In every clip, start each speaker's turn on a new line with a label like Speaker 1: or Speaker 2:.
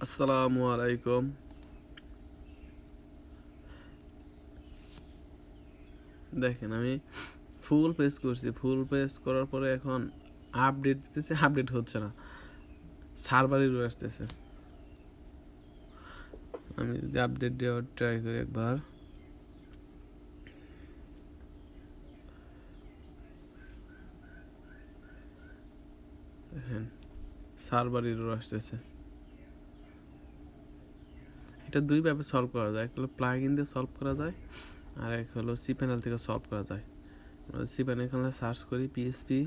Speaker 1: আসসালামু আলাইকুম। দেখেন আমি ফুল পেজ করছি, ফুল পেজ করার পরে এখন আপডেট দিতেছে, আপডেট হচ্ছে না, সার্ভার এরর আসতেছে। আমি যদি আপডেট দেওয়ার ট্রাই করি একবার, দেখেন সার্ভার এরর আসতেছে। এটা দুইভাবে সলভ করা যায়, এক হলো প্লাগইন দিয়ে সলভ করা যায়, আর এক হলো সি প্যানেল থেকে সলভ করা যায়। সি প্যানেল এখানে সার্চ করি পিএসপি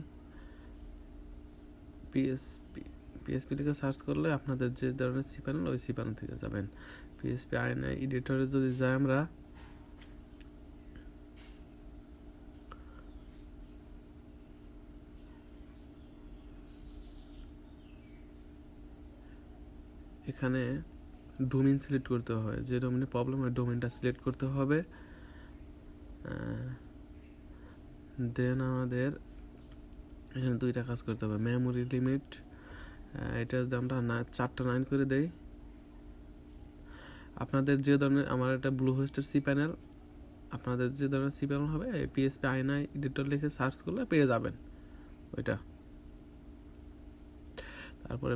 Speaker 1: থেকে সার্চ করলে আপনাদের যে ধরনের সি প্যানেল ওই সি প্যানেল থেকে যাবেন। পিএসপি আইএনআই এডিটরে যদি যাই আমরা, এখানে ডোমেইন সিলেক্ট করতে হয়, যে ডোমেইনে প্রবলেম হয় ডোমেইনটা সিলেক্ট করতে হবে। দেন আমাদের এখানে দুইটা কাজ করতে হবে, মেমোরি লিমিট, এটা যদি আমরা 4টা 9 করে দেই, আপনাদের যে ধরনের, আমার একটা ব্লু হোস্টের সি প্যানেল, আপনাদের যে ধরনের সি প্যানেল হবে পিএসপি আইএনআই এডিটর লিখে সার্চ করলে পেয়ে যাবেন ওইটা। তারপরে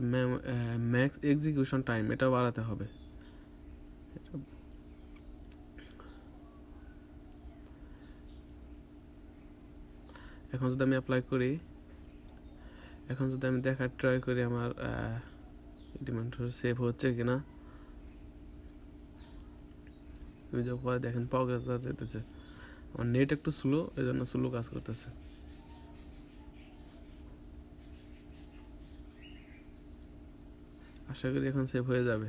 Speaker 1: ম্যাক্স এক্সিকিউশন টাইম এটাও বাড়াতে হবে। এখন যদি আমি অ্যাপ্লাই করি, এখন যদি আমি দেখার ট্রাই করি আমার এলিমেন্টর সেভ হচ্ছে কিনা, তুমি যখন দেখেন প্রগ্রেস যেতেছে। আমার নেট একটু স্লো, এই জন্য স্লো কাজ করতেছে। আশা করি এখন সেভ হয়ে যাবে।